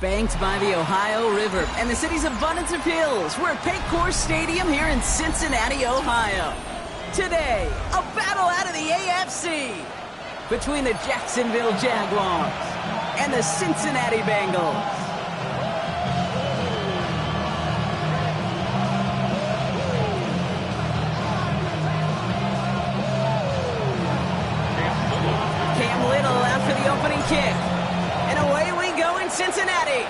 Banked by the Ohio River and the city's abundance of hills, we're at Paycor Stadium here in Cincinnati, Ohio. Today, a battle out of the AFC between the Jacksonville Jaguars and the Cincinnati Bengals. Cam Little out for the opening kick. And away we go in Cincinnati.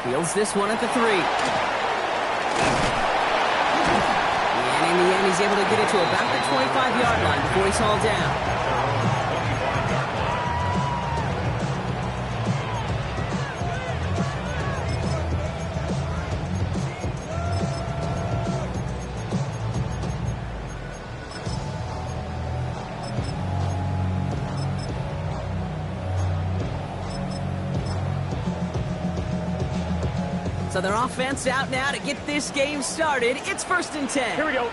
Fields this one at the 3. And in the end, he's able to get it to about the 25-yard line before he's hauled down. So their offense out now to get this game started. It's 1st and 10. Here we go.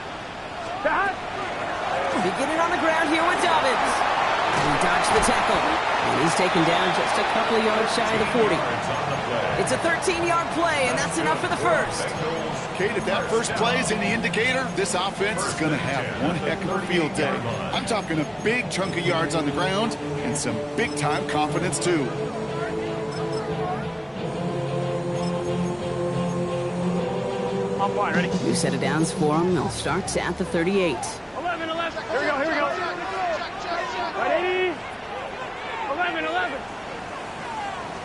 Beginning on the ground here with Dobbins. And he dodged the tackle. And he's taken down just a couple of yards shy of the 40. It's a 13-yard play, and that's enough for the first. Kate, if that first play is any indicator, this offense is going to have one heck of a field day. I'm talking a big chunk of yards on the ground and some big-time confidence, too. I'm fine, ready? New set of downs for him. They'll start at the 38. 11, 11. Here we go, here we go. Ready? 11, 11.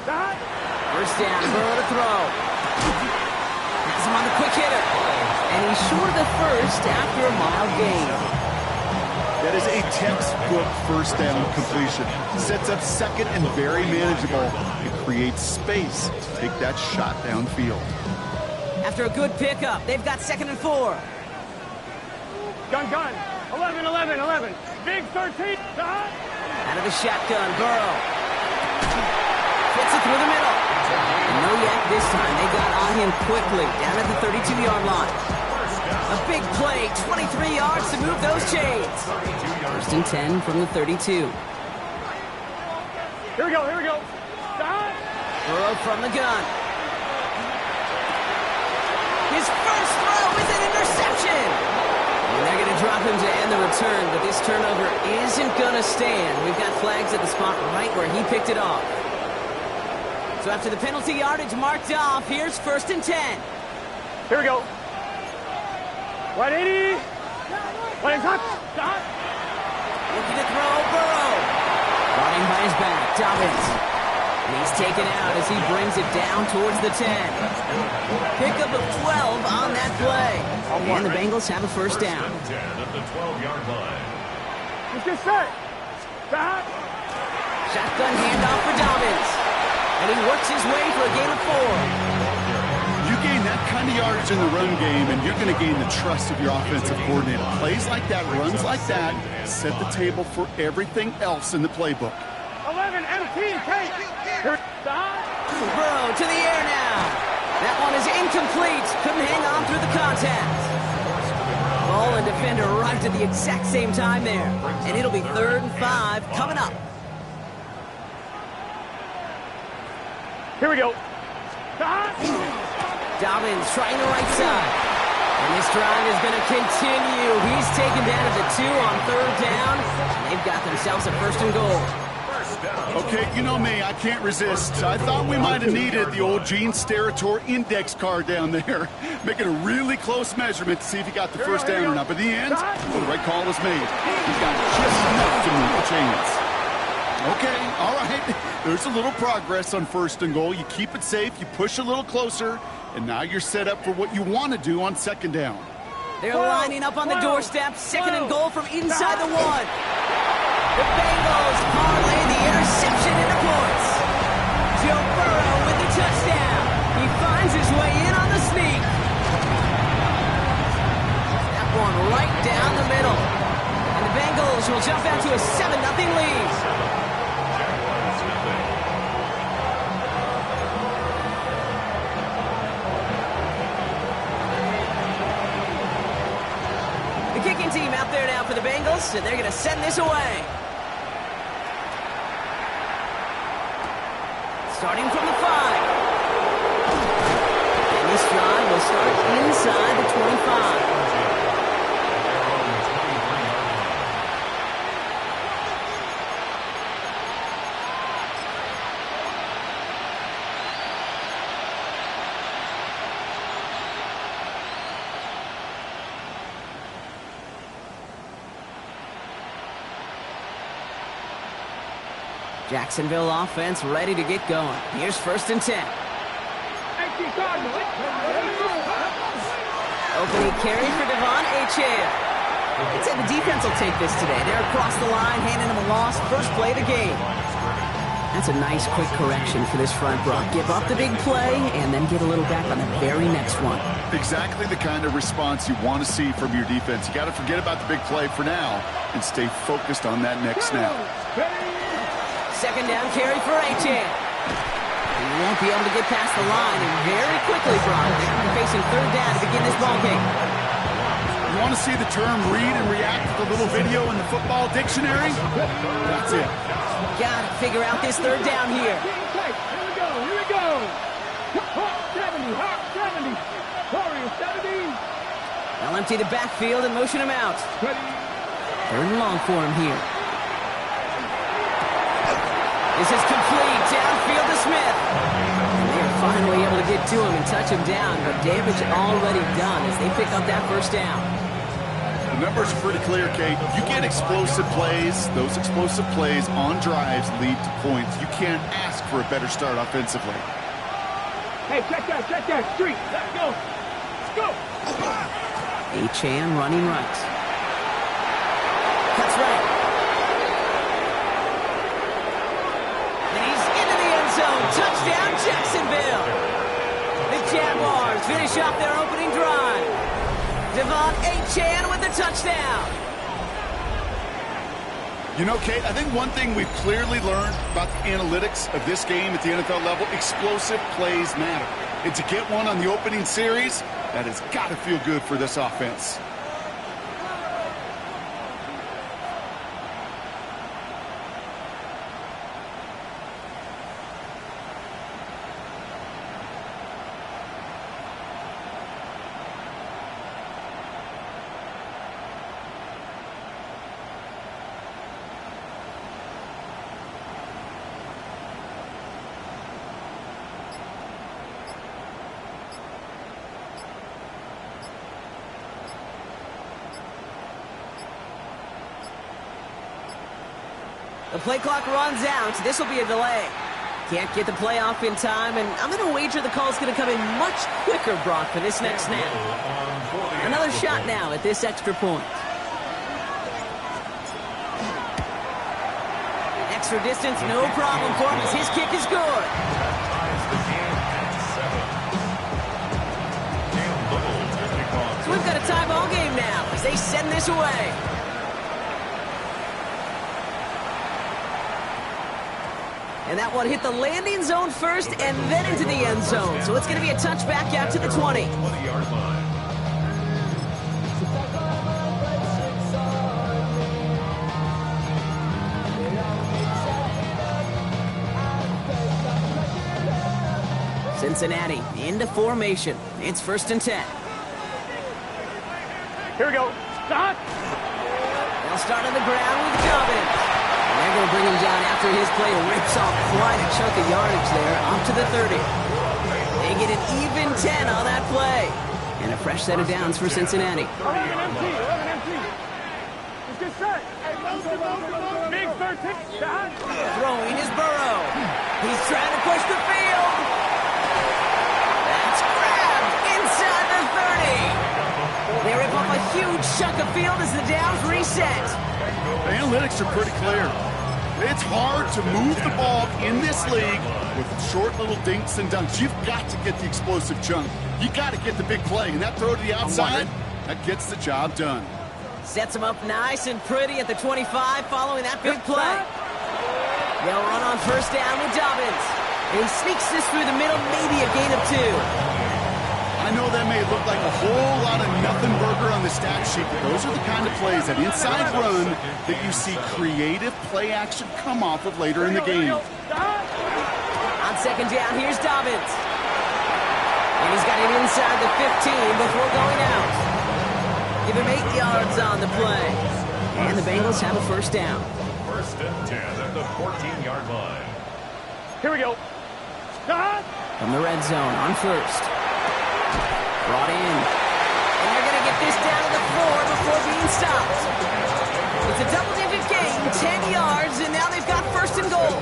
Stop. First down, Burrow to throw. Gets him on the quick hitter. And he's short of the first after a mild gain. That is a textbook first down completion. Sets up second and very manageable. It creates space to take that shot downfield. After a good pickup, they've got 2nd and 4. Gun. 11, 11, 11. Big 13. Stop. Out of the shotgun, Burrow. Fits it through the middle. And no yak this time. They got on him quickly, down at the 32-yard line. A big play, 23 yards to move those chains. 1st and 10 from the 32. Here we go. Stop. Burrow from the gun. His first throw is an interception. And they're going to drop him to end the return, but this turnover isn't going to stand. We've got flags at the spot right where he picked it off. So after the penalty yardage marked off, here's 1st and 10. Here we go. 180. Playing touch. Stop. Looking to throw, Burrow. Brought in by his back, Dobbins. And he's taken out as he brings it down towards the 10. Pickup of 12 on that play. And the Bengals have a first down. At the 12-yard line. Let's get set. Stop. Shotgun handoff for Dobbins. And he works his way for a gain of 4. You gain that kind of yardage in the run game, and you're going to gain the trust of your offensive coordinator. Plays like that, runs like that, set the table for everything else in the playbook. 11, empty, Kate. Stop. Burrow to the air now. That one is incomplete. Couldn't hang on through the contact. Ball and defender arrived at the exact same time there. And it'll be 3rd and 5 coming up. Here we go. Stop. Dobbins trying the right side. And this drive is going to continue. He's taken down at the 2 on 3rd down. And they've got themselves a 1st and goal. Okay, you know me, I can't resist. I thought we might have needed the old Gene Steratore index card down there. Making a really close measurement to see if he got the first down or not. But in the end, well, the right call was made. He got just enough to move the chains. Okay, all right. There's a little progress on 1st and goal. You keep it safe, you push a little closer, and now you're set up for what you want to do on 2nd down. They're lining up on the doorstep. 2nd and goal from inside the 1. The Bengals parlay the interception into points. Joe Burrow with the touchdown. He finds his way in on the sneak. That one right down the middle. And the Bengals will jump out to a 7-0 lead. The kicking team out there now for the Bengals, and they're going to send this away. Starting from the 5. And this drive will start inside the 25. Jacksonville offense ready to get going. Here's 1st and 10. Opening carry for Devon Achane. I'd say the defense will take this today. They're across the line, handing them a loss. First play of the game. That's a nice quick correction for this front, Brock. Give up the big play and then get a little back on the very next one. Exactly the kind of response you want to see from your defense. You got to forget about the big play for now and stay focused on that next snap. 2nd down carry for Achane. He won't be able to get past the line, and very quickly, Brock, they're going to be facing 3rd down to begin this ballgame. You want to see the term read and react to the little video in the football dictionary? That's it. Got to figure out this 3rd down here. Here we go. 70, 70. They'll empty the backfield and motion him out. 3rd and long for him here. This is complete. Downfield to Smith. And they are finally able to get to him and touch him down, but damage already done as they pick up that 1st down. The numbers are pretty clear, Kate. You get explosive plays. Those explosive plays on drives lead to points. You can't ask for a better start offensively. Hey, check that. Street. Let's go. Achane running right. Cuts right. Touchdown, Jacksonville! The Jaguars finish off their opening drive. Devon Achane with the touchdown. You know, Kate, I think one thing we've clearly learned about the analytics of this game at the NFL level, explosive plays matter. And to get one on the opening series, that has got to feel good for this offense. The play clock runs out. This will be a delay. Can't get the play off in time, and I'm going to wager the call's going to come in much quicker, Brock, for this next snap. Another shot now at this extra point. Extra distance, no problem for him as his kick is good. So we've got a tie ball game now as they send this away. And that one hit the landing zone first and then into the end zone. So it's going to be a touchback out to the 20. Cincinnati into formation. It's 1st and 10. Here we go. Stop. They'll start on the ground with Dobbins. They're going to bring him down after his play rips off quite a chunk of yardage there, up to the 30. They get an even 10 on that play. And a fresh set of downs for Cincinnati. 11 empty. It's just set. Big 13. Throwing is Burrow. He's trying to push the field. That's grabbed inside the 30. They rip off a huge chunk of field as the downs reset. The analytics are pretty clear. It's hard to move the ball in this league with short little dinks and dunks. You've got to get the explosive chunk. You got to get the big play, and that throw to the outside, that gets the job done. Sets him up nice and pretty at the 25 following that big play. They'll run on 1st down with Dobbins. And he sneaks this through the middle, maybe a gain of 2. I know that may look like a whole lot of nothing burger on the stat sheet, but those are the kind of plays, that inside run, that you see creative play action come off of later in the game. On On second down, here's Dobbins. And he's got it inside the 15 before going out. Give him 8 yards on the play. And the Bengals have a first down. First and 10 at the 14-yard line. Here we go. From the red zone on first. Brought in. And they're going to get this down to the 4 before being stopped. It's a double-digit gain, 10 yards, and now they've got first and goal.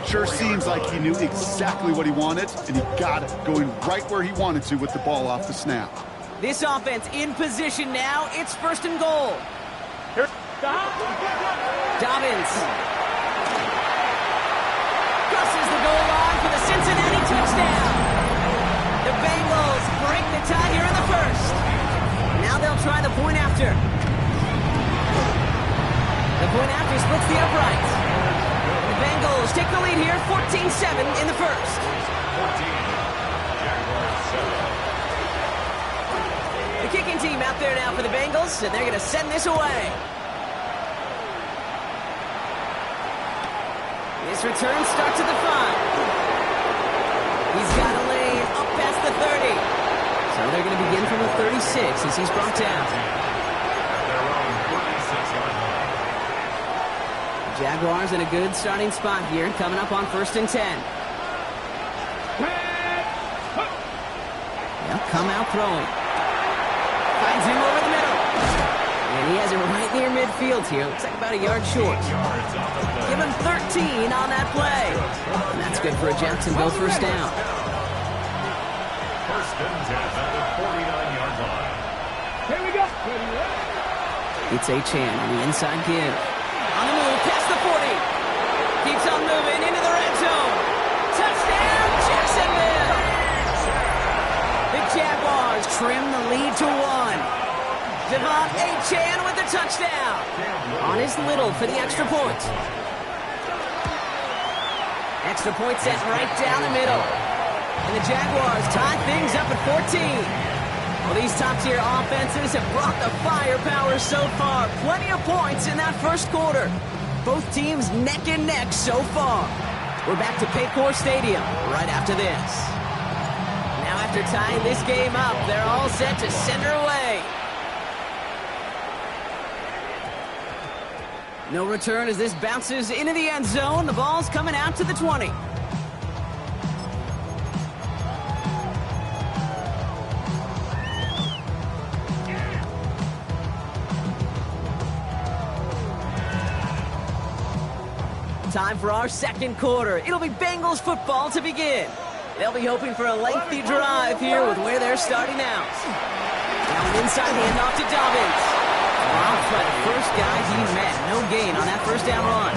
Sure seems like he knew exactly what he wanted, and he got it, going right where he wanted to with the ball off the snap. This offense in position now. It's first and goal. Here. Dobbins. Crosses the goal line for the Cincinnati touchdown. The Bengals break the tie here in the first. Now they'll try the point after. The point after splits the uprights. The Bengals take the lead here, 14-7 in the first. 14, Jaguars 7. The kicking team out there now for the Bengals, and they're going to send this away. This return starts at the 5. He's got a lane up past the 30. So they're going to begin from the 36 as he's brought down. Jaguars in a good starting spot here, coming up on first and 10. They'll come out throwing. Finds him over the middle. And he has it right near midfield here. Looks like about a yard short. Give him 13 on that play. And that's good for a Jacksonville first down. First and 10 at the 49-yard line. Here we go. It's Achane on the inside give. On the move, past the 40. Keeps on moving into the red zone. Touchdown, Jacksonville! The Jaguars trim the lead to 1. Devon Achane with the touchdown. On his little for the extra point. Extra point set right down the middle. And the Jaguars tie things up at 14. Well, these top-tier offenses have brought the firepower so far. Plenty of points in that first quarter. Both teams neck and neck so far. We're back to Paycor Stadium right after this. Now after tying this game up, they're all set to send her away. No return as this bounces into the end zone. The ball's coming out to the 20. Time for our second quarter. It'll be Bengals football to begin. They'll be hoping for a lengthy drive here with where they're starting out. Now an inside handoff to Dobbins. Off by the first guy he met. No gain on that first down run.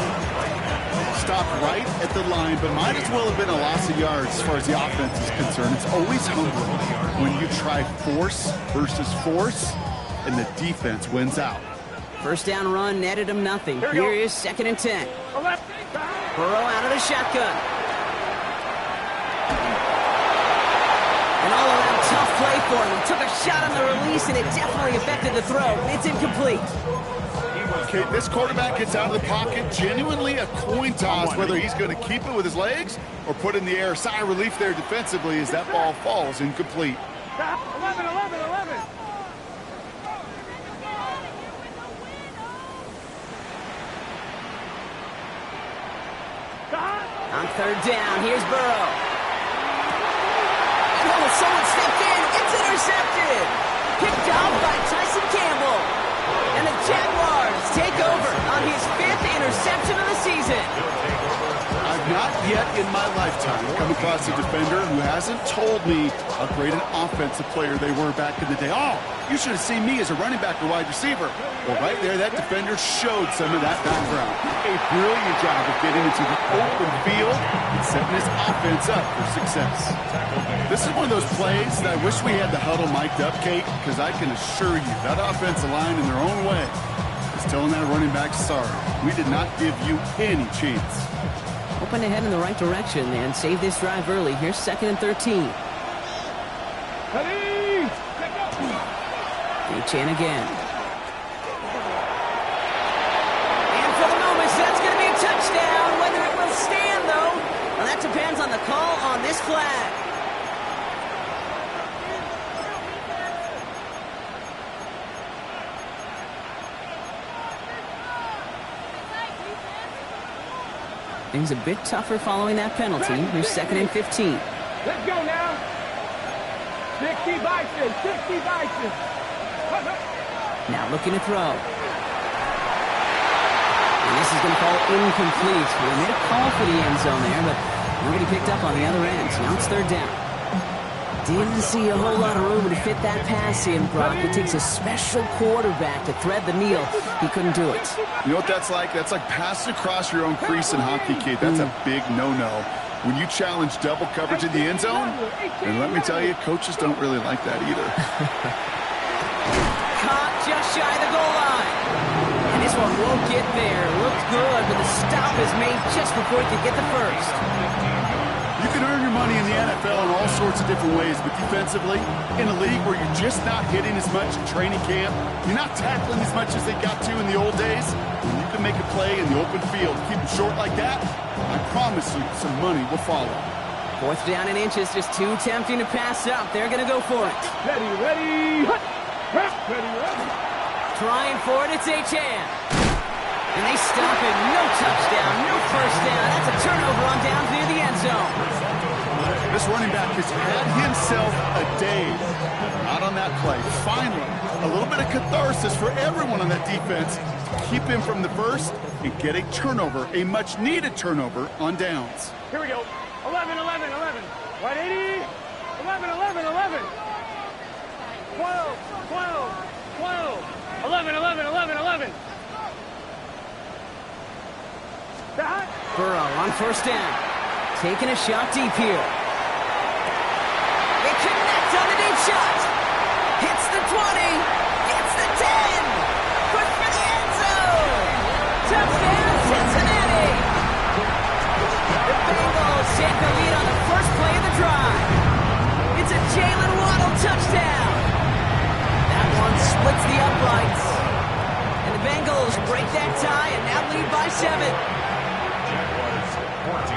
Stopped right at the line, but might as well have been a loss of yards as far as the offense is concerned. It's always humbling when you try force versus force, and the defense wins out. First down run netted him nothing. Here is second and 10. Burrow out of the shotgun. An all-around tough play for him. He took a shot on the release, and it definitely affected the throw. It's incomplete. Okay, this quarterback gets out of the pocket, genuinely a coin toss, whether he's going to keep it with his legs or put it in the air. Sigh of relief there defensively as that ball falls incomplete. 11. On third down, here's Burrow. Oh, someone stepped in. It's intercepted. Picked off by Tyson Campbell. And the Jaguars take over on his 5th interception of the season. I've not yet in my lifetime come across a defender who hasn't told me how great an offensive player they were back in the day. Oh, you should have seen me as a running back or wide receiver. Well, right there, that defender showed some of that background. A brilliant job of getting into the open field and setting his offense up for success. This is one of those plays that I wish we had the huddle mic'd up, Kate, because I can assure you that offensive line in their own way is telling that running back, sorry, we did not give you any chance. Hoping to head in the right direction and save this drive early. Here's second and 13. Achane again. And for the moment, that's going to be a touchdown. Whether it will stand, though, that depends on the call on this flag. Things a bit tougher following that penalty. Here's 2nd and 15. Let's go now. 60 Bison, 60 Bison. Now looking to throw. And this is going to fall incomplete. We made a call for the end zone there, but nobody picked up on the other end. Now it's 3rd down. Didn't see a whole lot of room to fit that pass in, Brock. It takes a special quarterback to thread the needle. He couldn't do it. You know what that's like? That's like passing across your own crease in hockey, kid. That's a big no-no. When you challenge double coverage in the end zone, and let me tell you, coaches don't really like that either. Caught just shy of the goal line. And this one won't get there. Looked good, but the stop is made just before he could get the first. You can earn your money in the NFL in all sorts of different ways, but defensively, in a league where you're just not hitting as much in training camp, you're not tackling as much as they got to in the old days, when you can make a play in the open field, keep it short like that, I promise you some money will follow. 4th down and inches, just too tempting to pass up. They're going to go for it. Ready, ready, ready, ready. Trying for it, it's H.A. And they stop it. No touchdown, no first down. That's a turnover on downs near the end zone. This running back has had himself a day. Not on that play. Finally, a little bit of catharsis for everyone on that defense to keep him from the first and get a turnover, a much-needed turnover on downs. Here we go. 11, 11, 11. Right, 80. 11, 11, 11. 12, 12, 12. 11, 11, 11, 11. Burrow on 1st down. Taking a shot deep here. It connects on the deep shot. Hits the 20. Gets the 10. Push for the end zone. Touchdown, Cincinnati. The Bengals take the lead on the first play of the drive. It's a Jalen Waddle touchdown. That one splits the uprights. And the Bengals break that tie and now lead by 7. Jaguars 14.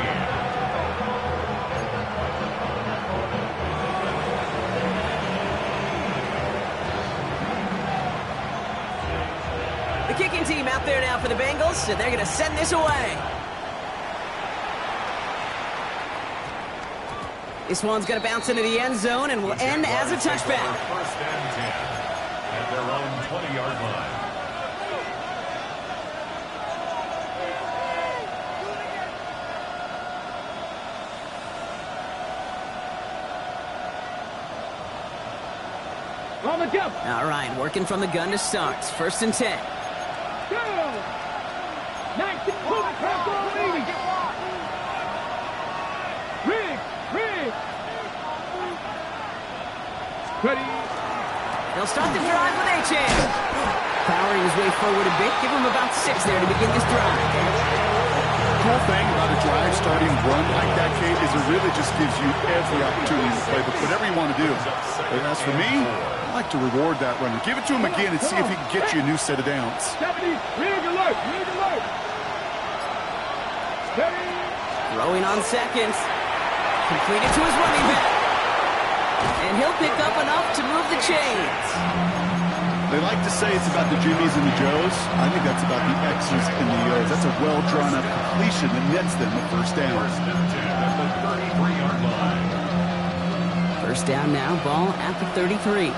The kicking team out there now for the Bengals, and they're going to send this away. This one's going to bounce into the end zone and will end as a touchback. 1st and 10 at their own 20-yard line. On the jump. All right, working from the gun to start. 1st and 10. Go. 19. Rig. Ready. They'll start the drive with H.A. Powering his way forward a bit. Give him about 6 there to begin this drive. The whole thing about a drive starting run like that, Kate, is it really just gives you every opportunity to play with whatever you want to do. But as for me, I like to reward that runner. Give it to him again and see if he can get you a new set of downs. 70. Rig alert. Steady. Throwing on seconds. Completed to his running back. And he'll pick up enough to move the chains. They like to say it's about the Jimmies and the Joes. I think that's about the X's and the O's. That's a well-drawn-up completion that nets them a 1st down. 1st and 10 at the 33-yard line. 1st down now, ball at the 33.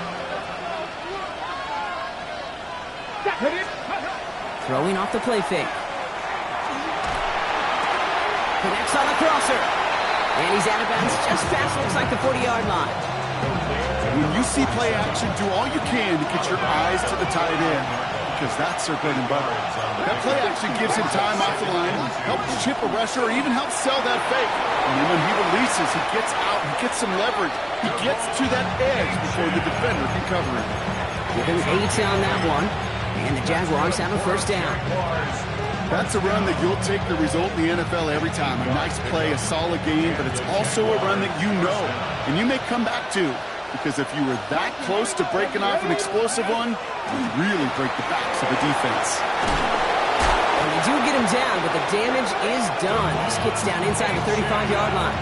Throwing off the play fake. Connects on the crosser. And he's out of bounds just past, looks like the 40-yard line. When you see play action, do all you can to get your eyes to the tight end, because that's their bread and butter. That play action gives him time off the line, helps chip a rusher, or even helps sell that fake. And then when he releases, he gets out, he gets some leverage. He gets to that edge before the defender can cover him. Give him 8 on that one. And the Jaguars have a 1st down. That's a run that you'll take the result in the NFL every time. A nice play, a solid game, but it's also a run that you know and you may come back to. Because if you were that close to breaking off an explosive one, you really break the backs of the defense. And the do get him down, but the damage is done. This gets down inside the 35-yard line.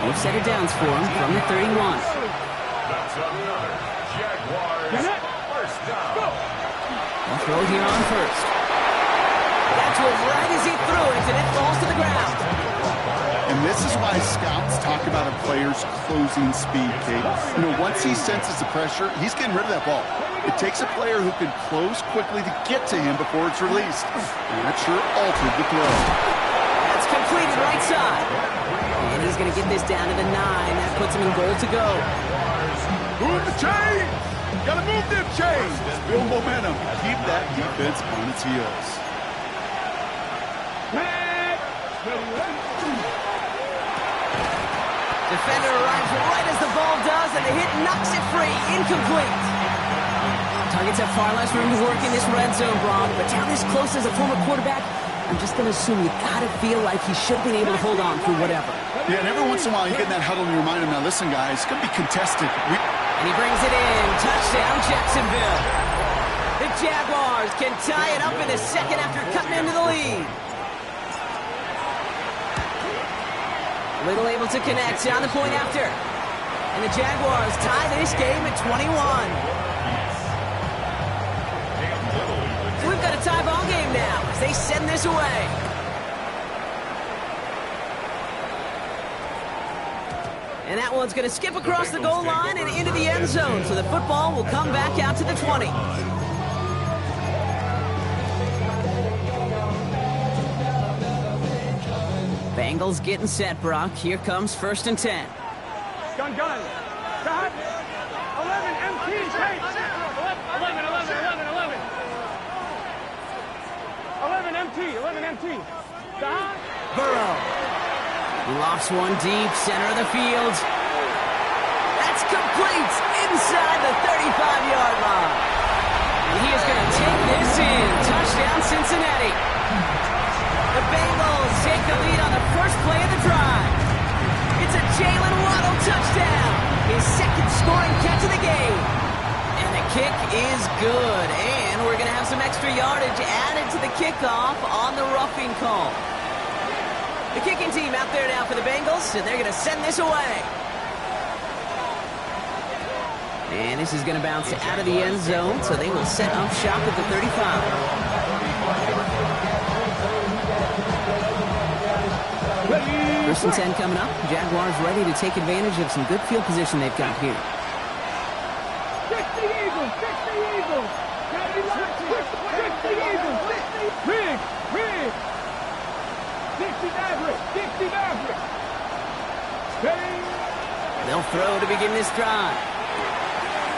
No set of downs for him from the 31. That's another Jaguars first down. They'll throw here on first. Got to him right as he threw it, and it falls to the ground. And this is why scouts talk about a player's closing speed, Kate. You know, once he senses the pressure, he's getting rid of that ball. It takes a player who can close quickly to get to him before it's released. And that sure altered the throw. That's completed right side. And he's going to get this down to the 9. That puts him in goal to go. Move the chains! Gotta move them chains! Build momentum. Keep that defense on its heels. Defender arrives right as the ball does, and the hit knocks it free. Incomplete. Targets have far less room to work in this red zone, Brock, but down this close as a former quarterback, I'm just going to assume you got to feel like he should have been able to hold on through whatever. Yeah, and every once in a while you get in that huddle and you remind him, now listen, guys, it's going to be contested. And he brings it in. Touchdown, Jacksonville. The Jaguars can tie it up in the second after cutting into the lead. Little able to connect on the point after. And the Jaguars tie this game at 21. So we've got a tie ball game now as they send this away. And that one's going to skip across the goal line and into the end zone. So the football will come back out to the 20. Bengals getting set, Brock. Here comes 1st and 10. Gun. Stop. 11 MT. 11 MT. Stop. Burrow. Lofts one deep, center of the field. That's complete inside the 35-yard line. And he is going to take this in. Touchdown, Cincinnati. The Bengals take the lead on the first play of the drive. It's a Jalen Waddle touchdown. His second scoring catch of the game. And the kick is good. And we're going to have some extra yardage added to the kickoff on the roughing call. The kicking team out there now for the Bengals, and they're going to send this away. And this is going to bounce out of the end zone, so they will set up shop at the 35. First and 10 coming up. Jaguars ready to take advantage of some good field position they've got here. Fix the Eagles. Rig. Dixie Maverick. They'll throw to begin this drive.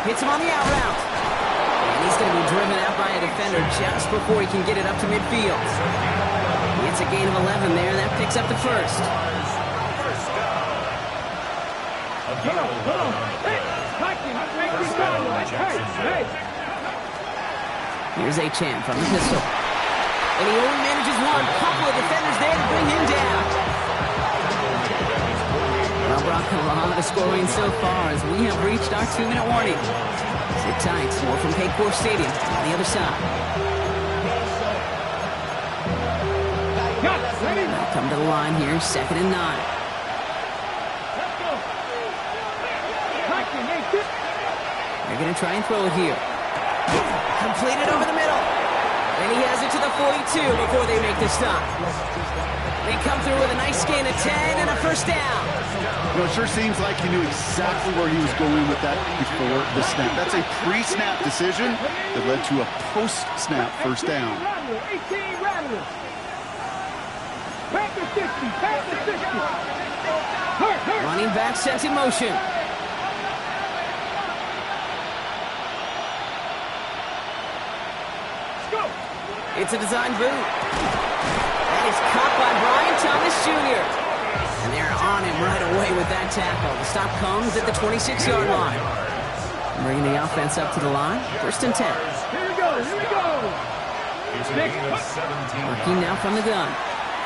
Hits him on the out route. And he's going to be driven out by a defender just before he can get it up to midfield. It's a gain of 11 there. That picks up the first. Here's Achane from the pistol. And he only manages one. Couple of defenders there to bring him down. Well, Brock, a lot of scoring so far as we have reached our 2-minute warning. Sit tight. More from Paycor Stadium on the other side. Now come to the line here. 2nd and 9. They're going to try and throw it here. Completed over the middle. And he has it to the 42 before they make the stop. They come through with a nice gain of 10 and a first down. You know, it sure seems like he knew exactly where he was going with that before the snap. That's a pre-snap decision that led to a post-snap first down. 18 rattlers. Back to 60. Running back sent in motion. It's a design boot. That is caught by Brian Thomas Jr. And they're on him right away with that tackle. The stop comes at the 26-yard line. Bringing the offense up to the line. 1st and 10. Here we go. Working now from the gun.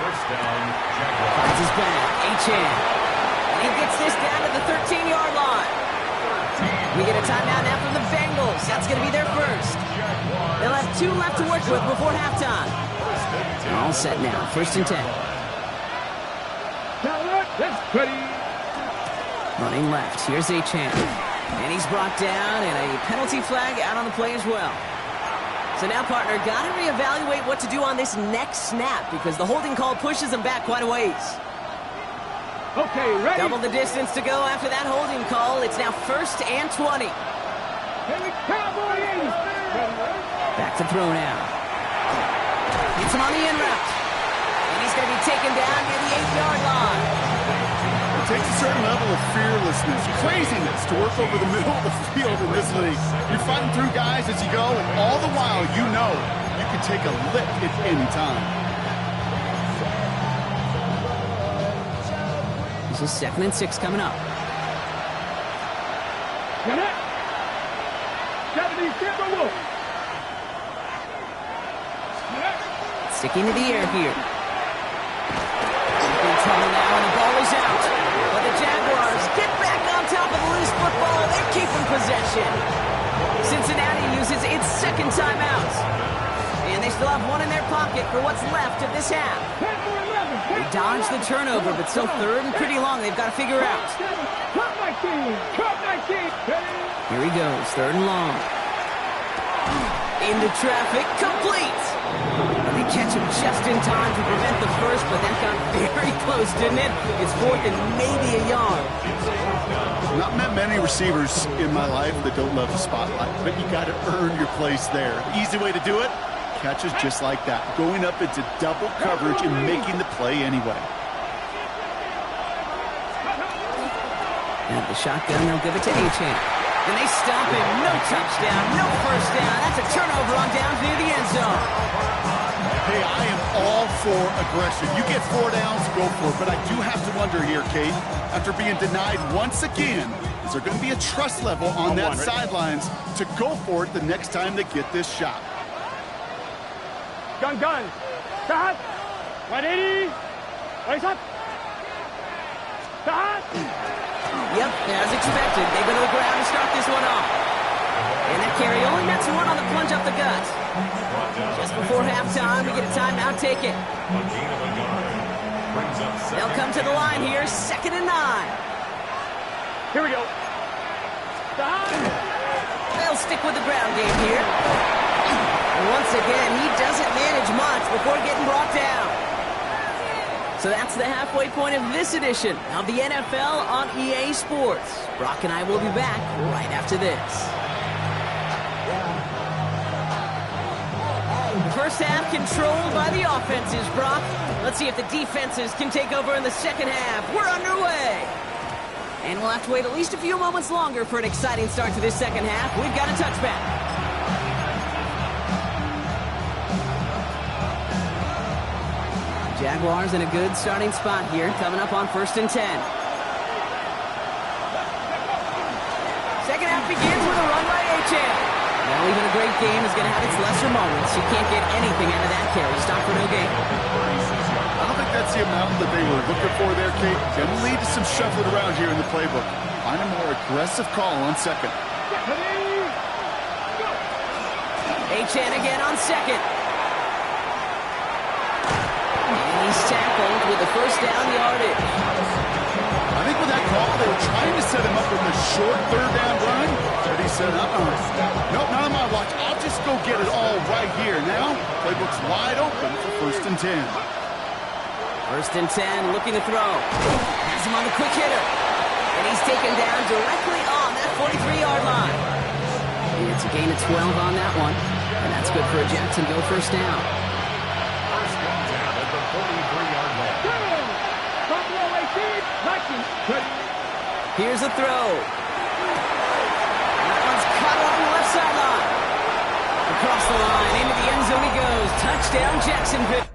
First down, Finds his back. Achane. And he gets this down to the 13-yard line. We get a timeout now from the Bengals. That's going to be their first. They'll have 2 left to work with before halftime. All set now. 1st and 10. That's ready. Running left. Here's Achan. And he's brought down, and a penalty flag out on the play as well. So now, partner, got to reevaluate what to do on this next snap because the holding call pushes him back quite a ways. Okay, ready. Double the distance to go after that holding call. It's now 1st and 20. Here we Cowboys. Back to throw now. Hits him on the in route. And he's going to be taken down near the 8-yard line. It takes a certain level of fearlessness, craziness to work over the middle of the field in this league. You're fighting through guys as you go, and all the while you know you can take a lick at any time. This is 2nd and 6 coming up. Sticking to the air here. In trouble now, and the ball is out. But the Jaguars get back on top of the loose football. They're keeping possession. Cincinnati uses its 2nd timeout. And they still have one in their pocket for what's left of this half. They dodged the turnover, but still 3rd and pretty long. They've got to figure out. Here he goes, 3rd and long. Into traffic, complete. And they catch him just in time to prevent the first, but that got very close, didn't it? It's 4th and maybe a yard. Not met many receivers in my life that don't love the spotlight, but you got to earn your place there. Easy way to do it, catches just like that, going up into double coverage and making the play anyway. And the shotgun, they'll give it to Achan. And they stop him. No touchdown, no 1st down. That's a turnover on downs near the end zone. Hey, I am all for aggression. You get 4 downs, go for it. But I do have to wonder here, Kate, after being denied once again, is there going to be a trust level on that sidelines to go for it the next time they get this shot? Gun. Start. 180. Raise up. Start. Yep, as expected. They go to the ground and start this one off. And that carry only nets one on the plunge up the gut. Just before halftime, we get a timeout. Take it. They'll come to the line here. 2nd and 9. Here we go. Stop. They'll stick with the ground game here. And once again, he doesn't manage much before getting brought down. So that's the halfway point of this edition of the NFL on EA Sports. Brock and I will be back right after this. First half controlled by the offenses, Brock. Let's see if the defenses can take over in the 2nd half. We're underway. And we'll have to wait at least a few moments longer for an exciting start to this 2nd half. We've got a touchback. Jaguars in a good starting spot here, coming up on 1st and 10. 2nd half begins with a run by Achan. Now even a great game is going to have its lesser moments. You can't get anything out of that carry. Stop for no gain. I don't think that's the amount that they were looking for there, Kate. Going to lead to some shuffling around here in the playbook. Find a more aggressive call on 2nd. Achan again on 2nd. He's tackled with the 1st down yardage. I think with that call, they were trying to set him up with a short 3rd down run, but he said, nope, not on my watch. I'll just go get it all right here. Now, playbook's wide open for 1st and 10. 1st and 10, looking to throw. Has him on the quick hitter. And he's taken down directly on that 43-yard line. And it's a gain of 12 on that one. And that's good for a Jacksonville 1st down. Here's a throw. That one's caught on the left sideline. Across the line, into the end zone he goes. Touchdown, Jacksonville.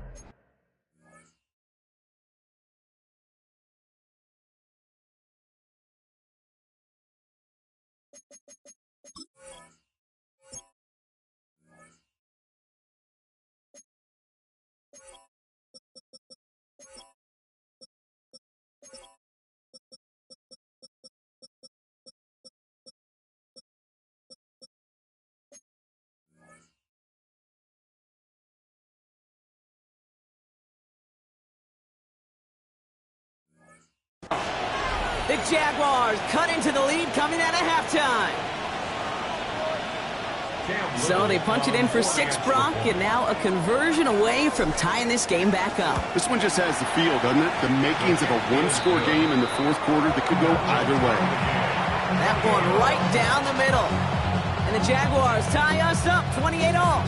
Jaguars cut into the lead coming out of halftime. So they punch it in for 6, Brock, and now a conversion away from tying this game back up. This one just has the feel, doesn't it? The makings of a one-score game in the fourth quarter that could go either way. That one right down the middle. And the Jaguars tie us up 28-all.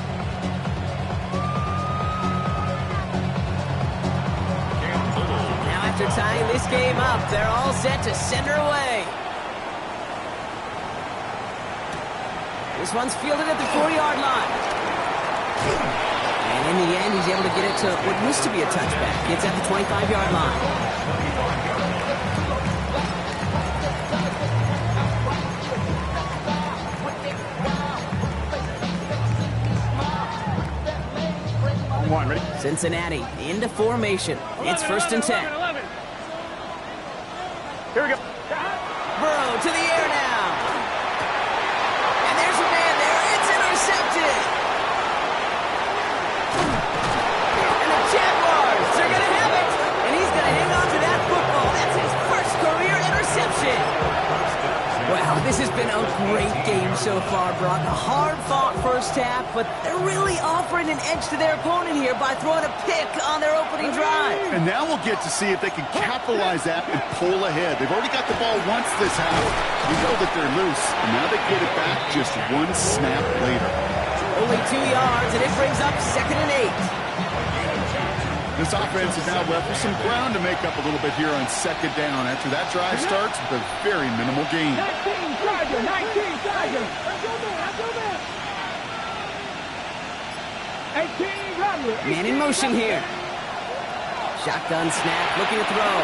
Now after tying this game up, they're all set to send her away. This one's fielded at the 4-yard line. And in the end, he's able to get it to what used to be a touchback. It's at the 25-yard line. One, ready? Cincinnati into formation. It's 1st and 10. 11. Here we go. Burrow to the air now. And there's a man there. It's intercepted. And the Jaguars are going to have it. And he's going to hang on to that football. That's his first career interception. Wow, this has been a great game so far, Brock. A hard-fought first half, but they're really offering an edge to their opponent here by throwing a pick on their opening drive. And now we'll get to see if they can capitalize that and pull ahead. They've already got the ball once this half. You know that they're loose, and now they get it back just one snap later. Only 2 yards, and it brings up 2nd and 8. This offense is now left with some ground to make up a little bit here on 2nd down after that drive starts with a very minimal gain. 19 Chargers. 19 Chargers. 18 Chargers. Man in motion here. Shotgun snap, looking to throw.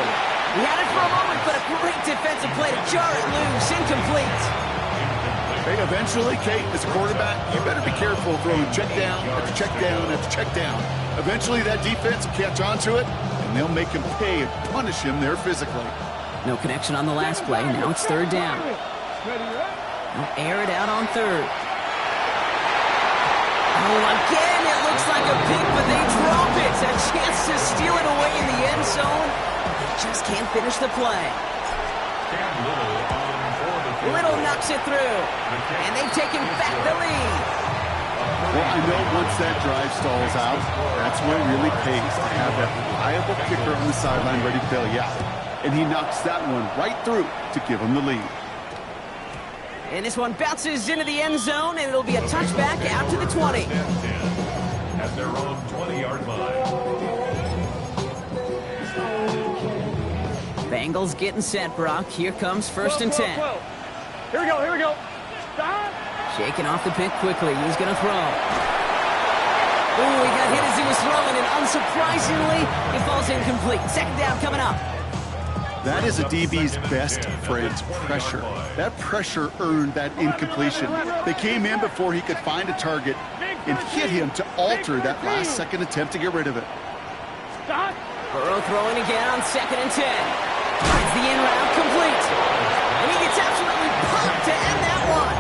He had it for a moment, but a great defensive play to jar it loose. Incomplete. Hey, eventually, Kate, as a quarterback, you better be careful throwing check down after check down after check down. Eventually, that defense will catch on to it, and they'll make him pay and punish him there physically. No connection on the last play. Now it's 3rd down. They'll air it out on 3rd. Oh, again, it looks like a pick, but they drop it. A chance to steal it away in the end zone. They just can't finish the play. Little knocks it through, and they've taken back the lead. Well, I know once that drive stalls out, that's when it really pays to have that reliable kicker on the sideline ready to bail you out. And he knocks that one right through to give him the lead. And this one bounces into the end zone, and it'll be a touchback out to the 20. At their own 20-yard line. Bengals getting set, Brock. Here comes 1st and 10. Here we go. Here we go. Stop. Shaking off the pick quickly. He's going to throw. Ooh, he got hit as he was throwing, and unsurprisingly, it falls incomplete. 2nd down coming up. That is a DB's best friend, pressure. That pressure earned that incompletion. They came in before he could find a target and hit him to alter that last-second attempt to get rid of it. Stop. Burrow throwing again on 2nd and 10. Finds the in route complete. And he gets absolutely pumped to end that one.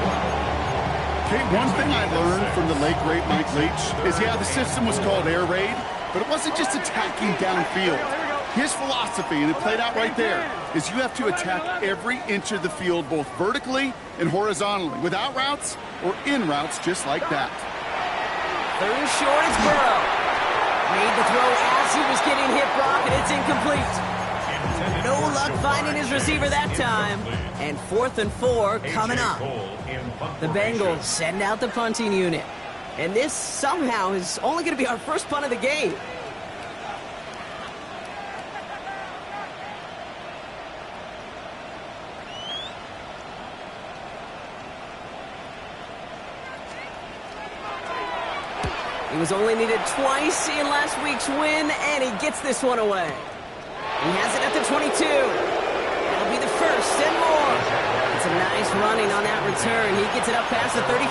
Okay, one thing I learned from the late, great Mike Leach is, yeah, the system was called air raid, but it wasn't just attacking downfield. His philosophy, and it played out right there, is you have to attack every inch of the field, both vertically and horizontally, without routes or in routes just like that. 3rd and short, it's Burrow. Made the throw as he was getting hit, Brock, and it's incomplete. No luck finding his receiver that time. And 4th and 4 coming up. The Bengals send out the punting unit. And this somehow is only going to be our first punt of the game. He was only needed twice in last week's win, and he gets this one away. He has it at the 22. That'll be the 1st and more. It's a nice running on that return. He gets it up past the 35.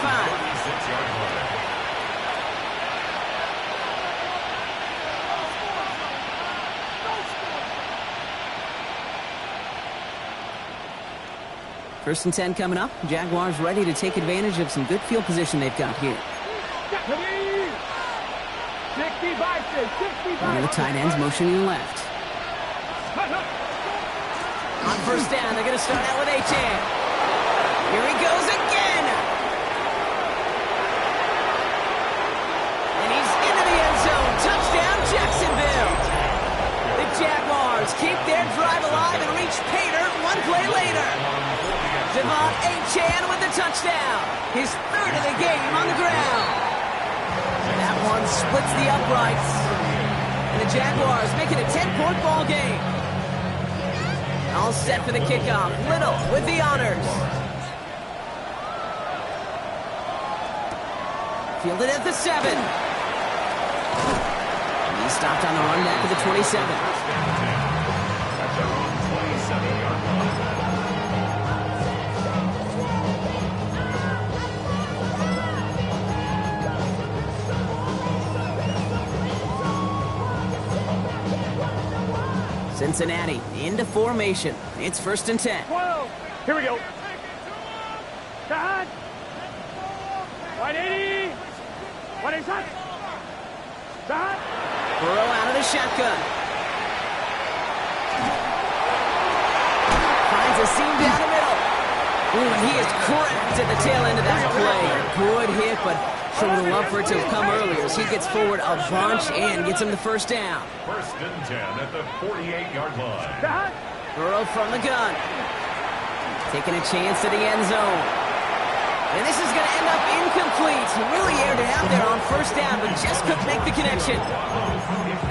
First and 10 coming up. Jaguars ready to take advantage of some good field position they've got here. One of the tight ends motioning left. On first down, they're going to start out with A-Chan. Here he goes again. And he's into the end zone. Touchdown, Jacksonville. The Jaguars keep their drive alive and reach pay dirt one play later. Devon A-Chan with the touchdown. His third of the game on the ground. That one splits the uprights. And the Jaguars make it a 10-point ball game. All set for the kickoff. Little with the honors. Fielded at the 7. And he stopped on the run back to the 27. At their own 27-yard line. Cincinnati into formation. It's 1st and 10. 12. Here we go. Dad. Wide 80. Wide 80. Dad. Burrow out of the shotgun. Finds a seam down the middle. Ooh, and he is cracked at the tail end of that play. Good hit, but sure would have loved for it to have come earlier as he gets forward a bunch and gets him the first down. 1st and 10 at the 48-yard line. Dad. Burrow from the gun. Taking a chance to the end zone. And this is going to end up incomplete. He really aired it out there on first down, but just couldn't make the connection.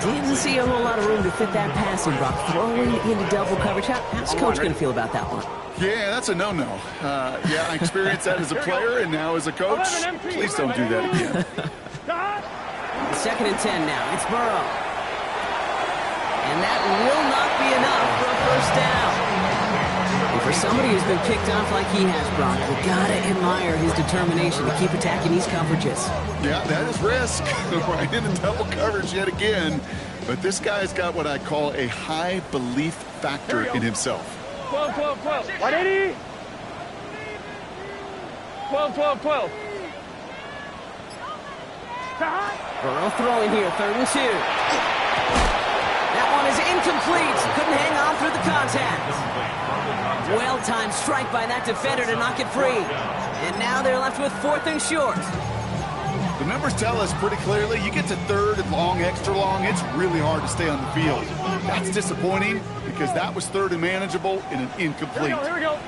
Didn't see a whole lot of room to fit that passing, Brock. Throwing into double coverage. How's Coach going to feel about that one? Yeah, that's a no-no. Yeah, I experienced that as a player and now as a coach. Please don't do that again. 2nd and 10 now. It's Burrow. And that will not be enough for a first down. And for somebody who's been kicked off like he has, Brock, you gotta admire his determination to keep attacking these coverages. Yeah, that is risk. Right into double coverage yet again. But this guy's got what I call a high belief factor in himself. 12, 12, 12. 180. 12, 12, 12. Burrow throwing here, 3rd and 2. That one is incomplete. Couldn't hang on through the contact. Well-timed strike by that defender to knock it free. And now they're left with 4th and short. The numbers tell us pretty clearly, you get to 3rd and long, extra long, it's really hard to stay on the field. That's disappointing because that was 3rd and manageable in an incomplete. Here we go.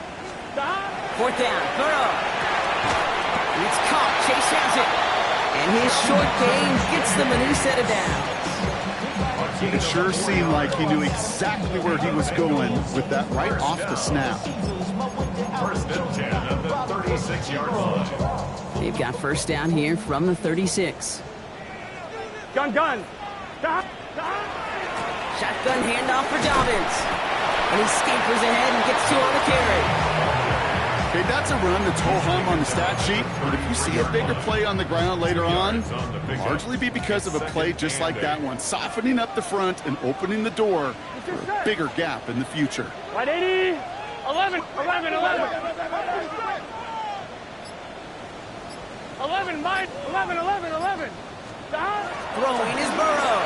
4th down, Burrow. It's caught, Chase has it. And his short game gets them a new set of downs. It sure seemed like he knew exactly where he was going with that right off the snap. 1st and 10 at the 36-yard line. They've got first down here from the 36. Gun. Shotgun handoff for Dobbins. And he scampers ahead and gets 2 on the carry. Okay, that's a run that's ho-hum on the stat sheet, but if you see a bigger play on the ground later on, it'll largely be because of a play just like that one, softening up the front and opening the door for a bigger gap in the future. 180. 11, 11, 11. 11, mine. 11, 11, 11. Throwing is Burrow.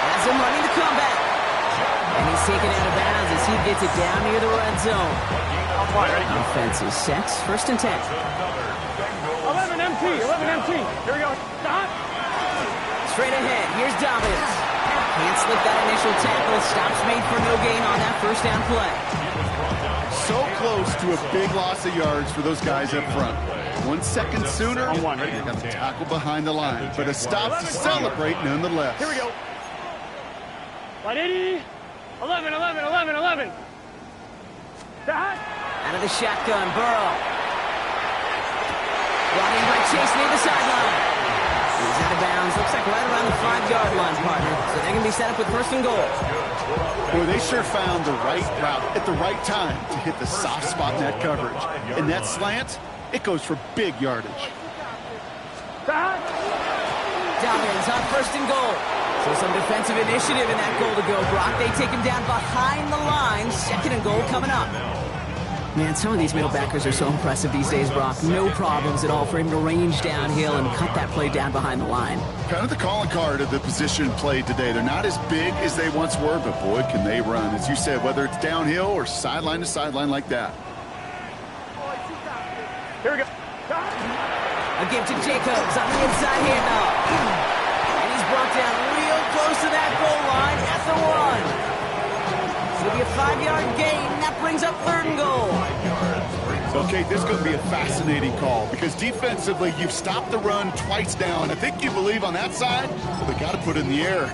Has him running the comeback. And he's taken out of bounds as he gets it down near the red zone. Offense is set. 1st and 10. 11 MT. 11 MT. Here we go. Straight ahead. Here's Dobbins. Can't slip that initial tackle. Stops made for no gain on that first down play. So close to a big loss of yards for those guys up front. 1 second sooner, they got a tackle behind the line, but a stop to celebrate nonetheless. Here we go. 180. 11, 11, 11, 11. Out of the shotgun, Burrow. Brought in by Chase near the sideline. He's out of bounds. Looks like right around the 5-yard line, partner. So they're going to be set up with 1st and goal. Boy, they sure found the right route at the right time to hit the soft spot in that coverage. And that slant, it goes for big yardage. Dobbins on 1st and goal. So some defensive initiative in that goal to go, Brock. They take him down behind the line. 2nd and goal coming up. Man, some of these middle backers are so impressive these days, Brock. No problems at all for him to range downhill and cut that play down behind the line. Kind of the calling card of the position played today. They're not as big as they once were, but boy, can they run. As you said, whether it's downhill or sideline to sideline like that. Here we go. A give to Jacobs on the inside handoff. And he's brought down real close to that goal line at the 1. So it'll be a 5-yard gain. That brings up 3rd and goal. Okay, this is going to be a fascinating call because defensively, you've stopped the run twice down. I think you believe on that side, well, they got to put it in the air.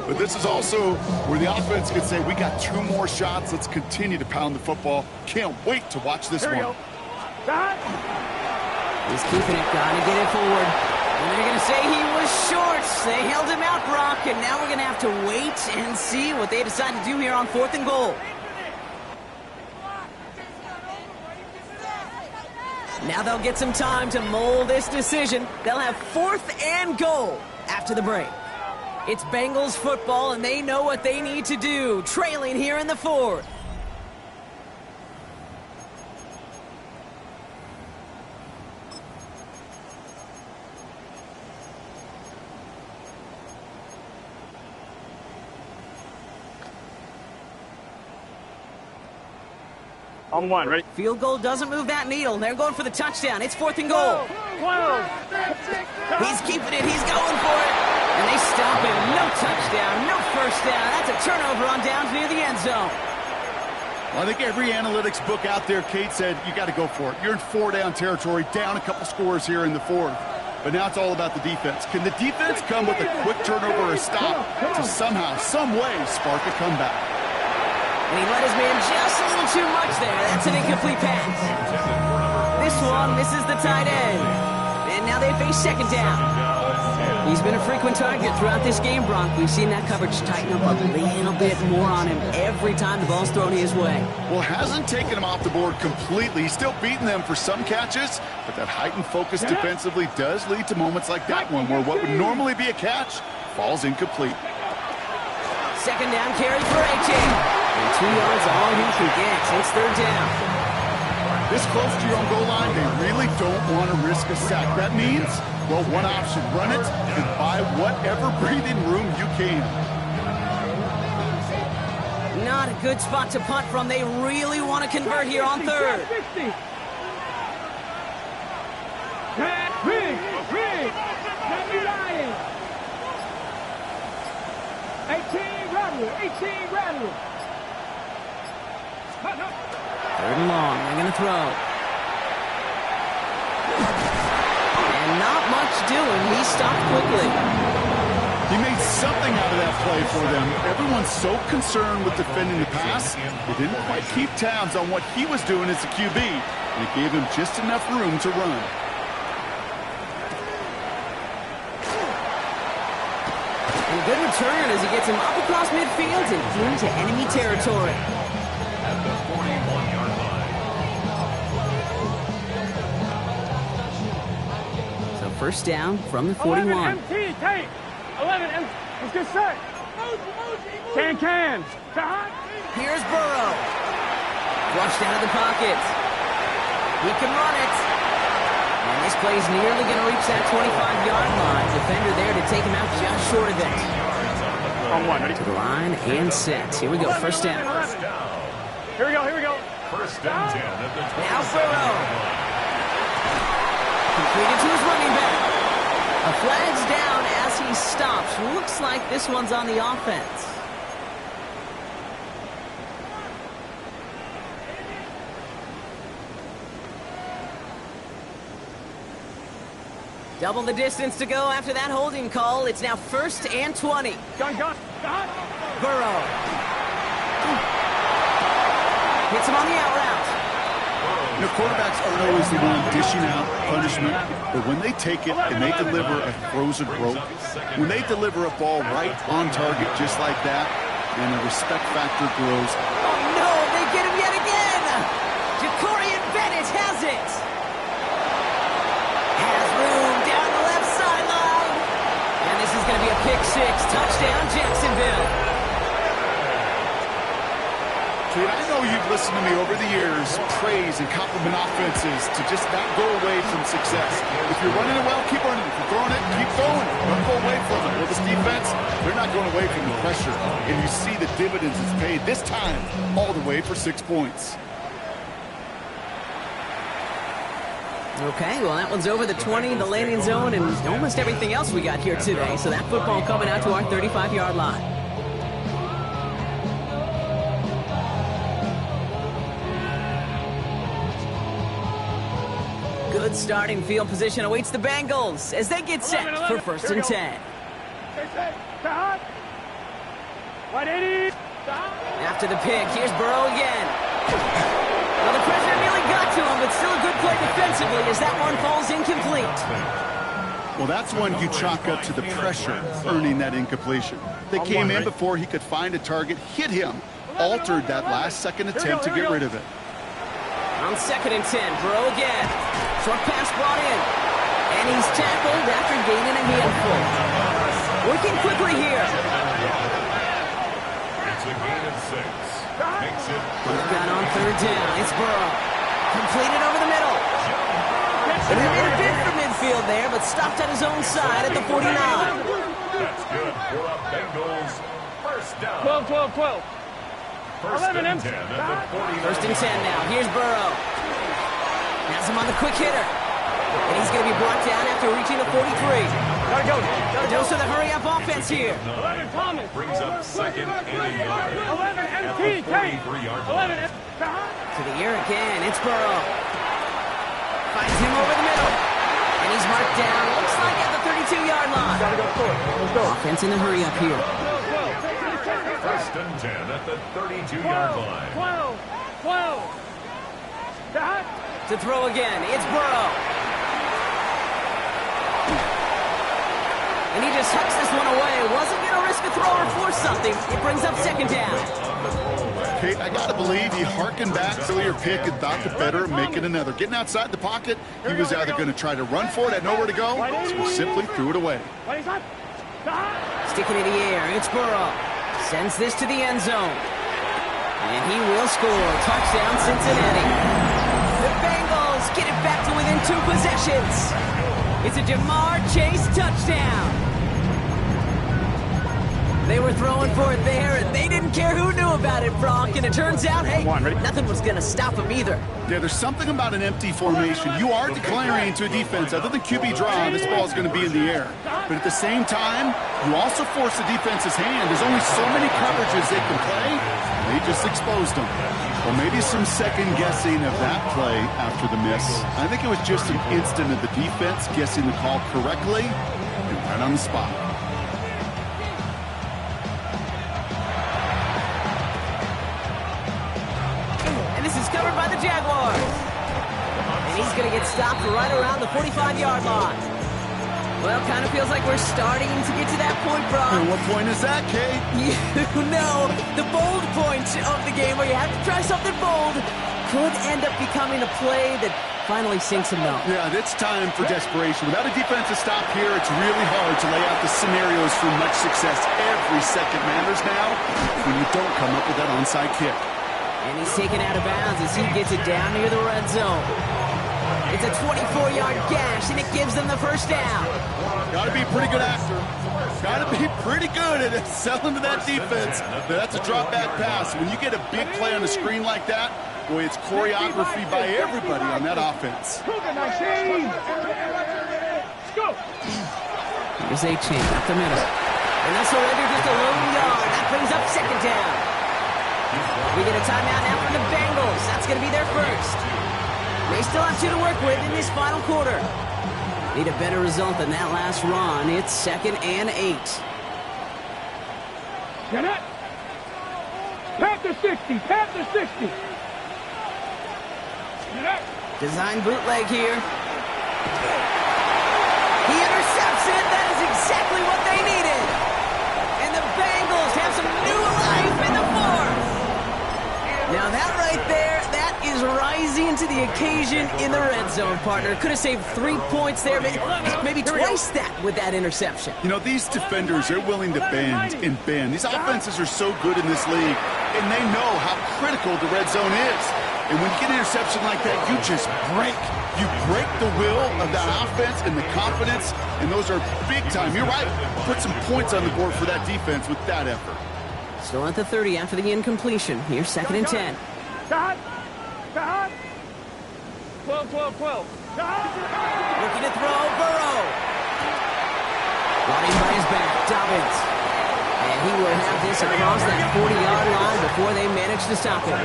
But this is also where the offense could say, we got 2 more shots. Let's continue to pound the football. Can't wait to watch this one. He's keeping it, trying to get it forward. And they're going to say he was short. They held him out, Brock, and now we're going to have to wait and see what they decide to do here on 4th and goal. Now they'll get some time to mold this decision. They'll have 4th and goal after the break. It's Bengals football, and they know what they need to do, trailing here in the 4th. On 1, ready? Field goal doesn't move that needle. They're going for the touchdown. It's 4th and goal. 12. He's keeping it. He's going for it. And they stop him. No touchdown. No first down. That's a turnover on downs near the end zone. Well, I think every analytics book out there, Kate, said you got to go for it. You're in 4-down territory, down a couple scores here in the 4th. But now it's all about the defense. Can the defense come with a quick turnover or a stop to somehow, some way, spark a comeback? And he let his man just a little too much there. That's an incomplete pass. This one misses the tight end. And now they face 2nd down. He's been a frequent target throughout this game, Bronk. We've seen that coverage tighten up a little bit more on him every time the ball's thrown his way. Well, hasn't taken him off the board completely. He's still beating them for some catches, but that heightened focus defensively does lead to moments like that one where what would normally be a catch falls incomplete. 2nd down carry for A.J. And 2 yards all he can get. It's 3rd down. This close to your own goal line, they really don't want to risk a sack. That means, well, one option, run it and buy whatever breathing room you can. Not a good spot to punt from. They really want to convert here on 3rd. Rig. 18 rattle. 3rd and long. They're going to throw. And not much doing. He stopped quickly. He made something out of that play for them. Everyone's so concerned with defending the pass, they didn't quite keep tabs on what he was doing as a QB, and it gave him just enough room to run. And a good return as he gets him up across midfield and into enemy territory. At the 41-yard line. So 1st down from the 41. 11 MT, Tate. 11 MT. Let's get set. Can. Here's Burrow. Flushed out of the pocket. He can run it. And this play's nearly going to reach that 25-yard line. Defender there to take him out just short of it. On 1, ready? To the line and set. Here we go, 1st down. Here we go. 1st and 10 at the 20. Now Burrow. Completed to his running back. A flag's down as he stops. Looks like this one's on the offense. Double the distance to go after that holding call. It's now 1st and 20. Gun. Burrow. Hits him on the out route. You know, quarterbacks aren't always the one dishing out punishment, but when they take it and they deliver a frozen rope, when they deliver a ball right on target just like that, and the respect factor grows. Oh no, they get him yet again! Jacorian Bennett has it! Has room down the left sideline! And this is going to be a pick 6, touchdown Jacksonville. Kid, I know you've listen to me over the years, praise and compliment offenses to just not go away from success. If you're running it well, keep running it. If you're throwing it, keep throwing it. Don't go away from it. Well, this defense, they're not going away from the pressure. And you see the dividends it's paid this time all the way for 6 points. Okay, well, that one's over the 20, the landing zone, and almost everything else we got here today. So that football coming out to our 35-yard line. Good starting field position awaits the Bengals as they get set for 1st and 10. After the pick, here's Burrow again. Well, the pressure nearly got to him, but still a good play defensively as that one falls incomplete. Well, that's one you chalk up to the pressure earning that incompletion. They came in before he could find a target, hit him, altered that last-second attempt to get rid of it. On 2nd and 10, Burrow again. Short pass brought in. And he's tackled after gaining a handful. Working quickly here. It's a gain of 6. Makes it Got on 3rd down. It's Burrow. Completed over the middle. And he made a bid for midfield there, but stopped at his own side at the 49. That's good for the Bengals. 1st down. 12. 11 and 10 at the 49. 1st and 10 now. Here's Burrow. Has him on the quick hitter. And he's going to be brought down after reaching the 43. Gotta go. Dose of the hurry-up offense here. 11 Thomas. Brings up 2nd and a yard. 11 At MT. the 43-yard line. 11 To the air again. It's Burrow. Finds him over the middle. And he's marked down. Looks like at the 32-yard line. Gotta go for it. Let's go. Offense in the hurry-up here. 1st and 10 at the 32-yard line. 12. To throw again. It's Burrow. And he just hucks this one away. Wasn't going to risk a throw or force something. It brings up 2nd down. Kate, I got to believe he harkened back to your pick and thought the better of making another. Getting outside the pocket, he was either going to try to run for it, had nowhere to go, or simply threw it away. Sticking in the air. It's Burrow. Sends this to the end zone. And he will score. Touchdown, Cincinnati. The Bengals get it back to within 2 possessions. It's a Jamar Chase touchdown. They were throwing for it there, and they didn't care who knew about it, Brock. And it turns out, hey, nothing was going to stop him either. Yeah, there's something about an empty formation. You are declaring to a defense, other than QB draw, this ball is going to be in the air. But at the same time, you also force the defense's hand. There's only so many coverages they can play. They just exposed them. Well, maybe some second guessing of that play after the miss. I think it was just an instant of the defense guessing the call correctly and right on the spot. And this is covered by the Jaguars. And he's going to get stopped right around the 45-yard line. Well, kind of feels like we're starting to get to that point, Brock. And what point is that, Kate? You know, the bold point of the game where you have to try something bold could end up becoming a play that finally sinks him, though. Yeah, it's time for desperation. Without a defensive stop here, it's really hard to lay out the scenarios for much success. Every second matters now when you don't come up with that onside kick. And he's taken out of bounds as he gets it down near the red zone. It's a 24-yard gash, and it gives them the 1st down. Got to be a pretty good actor. Got to be pretty good at selling to that defense. That's a drop-back pass. When you get a big play on the screen like that, boy, it's choreography by everybody on that offense. Here's A-Chain up the middle. And that's already just a lone yard. That brings up 2nd down. We get a timeout now from the Bengals. That's going to be their 1st. They still have 2 to work with in this final quarter. Need a better result than that last run. It's 2nd and 8. Get it. Panther 60. Panther 60. Get it. Design bootleg here. He intercepts it. That is exactly what they needed. And the Bengals have some new life in the 4th. Now that right there, that is rising to the occasion in the red zone, partner. Could have saved 3 points there, maybe twice that with that interception. You know, these defenders, they're willing to bend and bend. These offenses are so good in this league, and they know how critical the red zone is. And when you get an interception like that, you just break. You break the will of that offense and the confidence, and those are big time. You're right. Put some points on the board for that defense with that effort. Still at the 30 after the incompletion. Here's 2nd and 10. Cut! Cut! 12, 12, 12. Looking to throw, Burrow. Running by his back, Dobbins. And he will have this across that 40-yard line before they manage to stop him.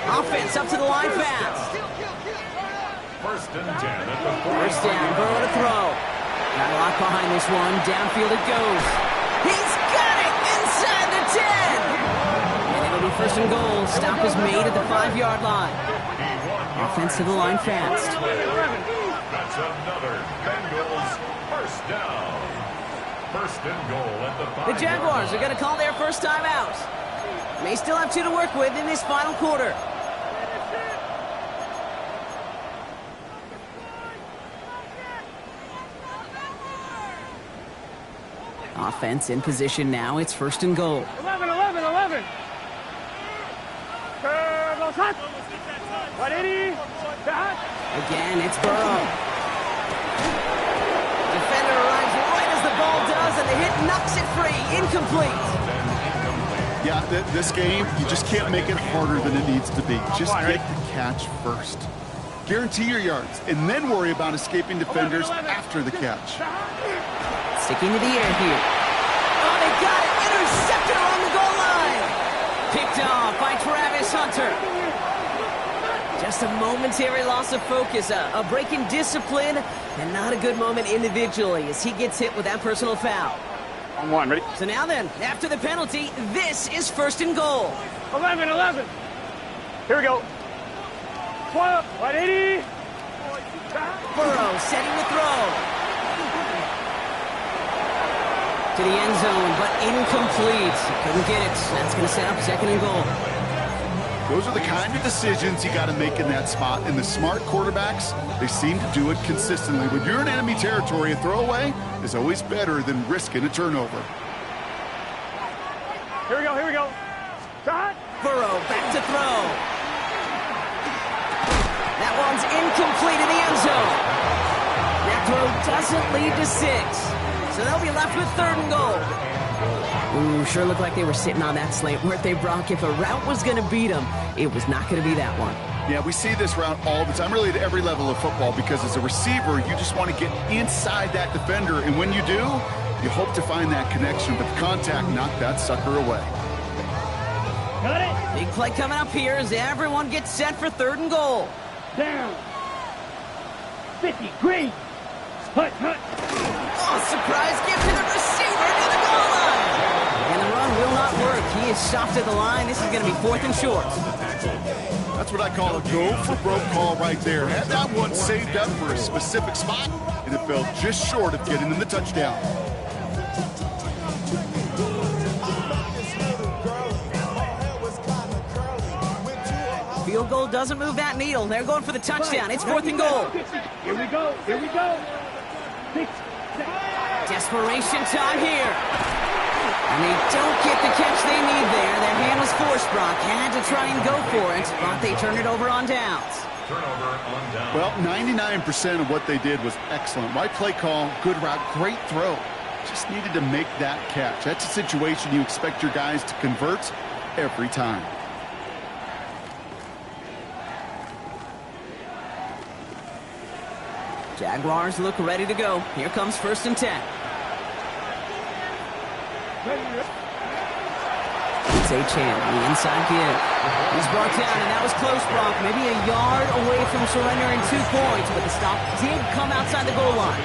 Offense up to the line fast. 1st and 10 at the 40. First down, Burrow to throw. Got a lot behind this one. Downfield it goes. He's got it inside the 10. And it'll be 1st and goal. Stop is made at the 5-yard line. Offense to the line fast. That's another Bengals 1st down. 1st and goal at the 5. The Jaguars are going to call their first time out. May still have 2 to work with in this final quarter. Offense in position now. It's 1st and goal. 11, 11, 11. Curve, hot. 180. Hot. Again, it's Burrow. Defender arrives right as the ball does, and the hit knocks it free. Incomplete. Yeah, this game, you just can't make it harder than it needs to be. Just get the catch first. Guarantee your yards, and then worry about escaping defenders after the catch. Sticking to the air here. Oh, they got it. Intercepted on the goal line. Picked off by Travis Hunter. Just a momentary loss of focus, a break in discipline, and not a good moment individually as he gets hit with that personal foul. On one, ready? So now then, after the penalty, this is 1st and goal. 11, 11. Here we go. 12, 180. Burrow setting the throw. To the end zone, but incomplete. Couldn't get it. That's going to set up 2nd and goal. Those are the kind of decisions you got to make in that spot. And the smart quarterbacks, they seem to do it consistently. When you're in enemy territory, a throwaway is always better than risking a turnover. Here we go, here we go. Shot. Burrow back to throw. That one's incomplete in the end zone. That throw doesn't lead to 6. So they'll be left with 3rd and goal. Ooh, sure looked like they were sitting on that slant, weren't they, Brock? If a route was going to beat them, it was not going to be that one. Yeah, we see this route all the time, really at every level of football, because as a receiver, you just want to get inside that defender, and when you do, you hope to find that connection, but the contact knocked that sucker away. Got it. Big play coming up here as everyone gets set for 3rd and goal. Down. 50, green. Hut, hut. Oh, surprise give to the receiver near the goal line. And the run will not work. He is soft at the line. This is going to be 4th and short. That's what I call a go-for-broke call right there. Had that one saved up for a specific spot, and it fell just short of getting in the touchdown. Field goal doesn't move that needle. They're going for the touchdown. It's 4th and goal. Here we go, here we go. 6, 7. Desperation time here. And they don't get the catch they need there. Their hand was forced, Brock. Had to try and go for it, but they turned it over on downs. Turnover on downs. Well, 99% of what they did was excellent. Right play call, good route, great throw. Just needed to make that catch. That's a situation you expect your guys to convert every time. Jaguars look ready to go. Here comes 1st and 10. It's Achane, the inside give. He's brought down, and that was close, Brock. Maybe a yard away from surrendering 2 points, but the stop did come outside the goal line.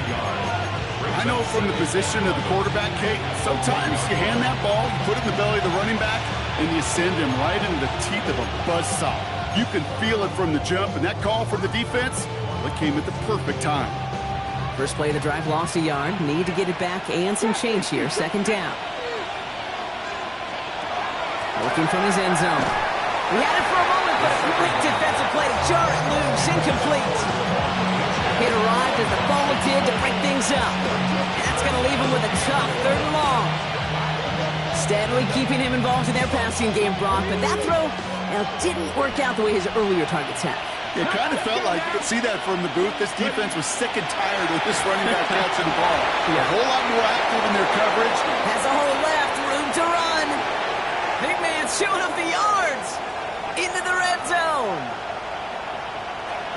I know from the position of the quarterback, Kate, sometimes you hand that ball, you put it in the belly of the running back, and you send him right into the teeth of a buzzsaw. You can feel it from the jump, and that call from the defense, well, it came at the perfect time. First play of the drive lost a yard. Need to get it back and some change here. 2nd down. Looking from his end zone. He had it for a moment but a great defensive play to jar it loose. Incomplete. It arrived as the ball did to break things up. And that's going to leave him with a tough 3rd and long. Steadily keeping him involved in their passing game, Brock, but that throw didn't work out the way his earlier targets had. It kind of felt like, you could see that from the booth, this defense was sick and tired of this running back catching the ball. A whole lot more active in their coverage. Has a hole left, room to run. Big man's showing up the yards. Into the red zone.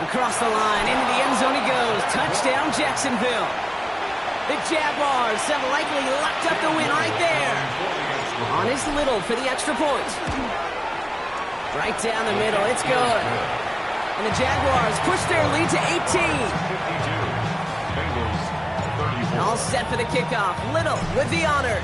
Across the line, into the end zone he goes. Touchdown, Jacksonville. The Jaguars have likely locked up the win right there. On his Little for the extra point. Right down the middle, it's good. And the Jaguars push their lead to 18. All set for the kickoff. Little with the honors.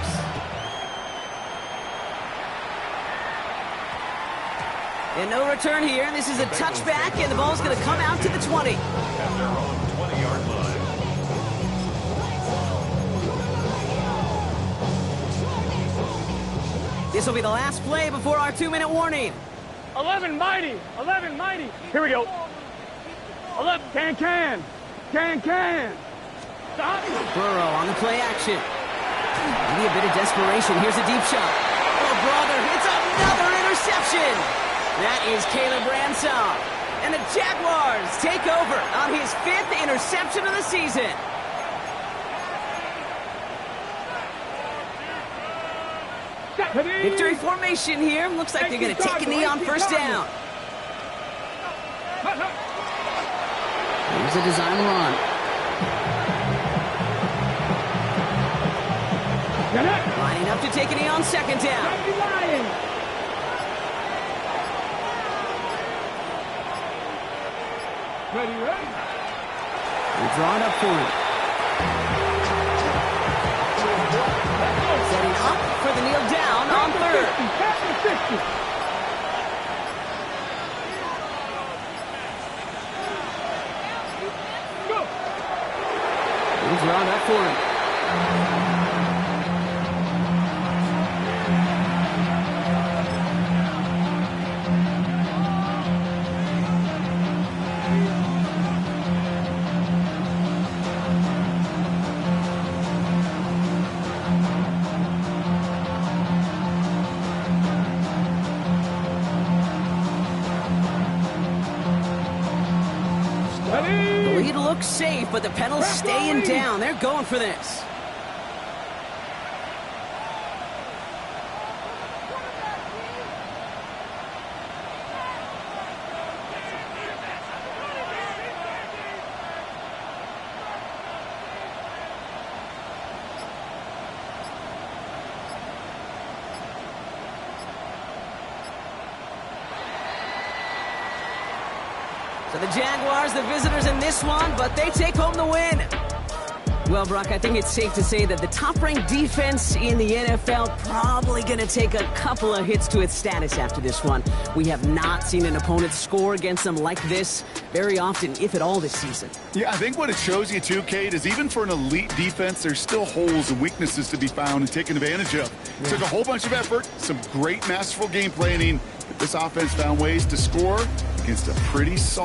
And no return here. This is a touchback, and the ball's going to come out to the 20. At their own 20-yard line. This will be the last play before our 2-minute warning. 11 mighty. 11 mighty. Here we go. 11 can. Stop. Burrow on the play action. Maybe a bit of desperation. Here's a deep shot. Oh, brother, it's another interception. That is Caleb Ransom. And the Jaguars take over on his 5th interception of the season. Victory formation here. Looks like they're going to take a knee on 1st down. Here's a design run. Lining up to take a knee on 2nd down. We're drawing up for it. Setting up for the kneel down on 3rd. We're drawing up for it. The lead looks safe, but the pedals staying down. They're going for this. So the Jaguars, the visitors in this one, but they take home the win. Well, Brock, I think it's safe to say that the top-ranked defense in the NFL probably going to take a couple of hits to its status after this one. We have not seen an opponent score against them like this very often, if at all, this season. Yeah, I think what it shows you, too, Kate, is even for an elite defense, there's still holes and weaknesses to be found and taken advantage of. It took a whole bunch of effort, some great masterful game planning. This offense found ways to score against a pretty solid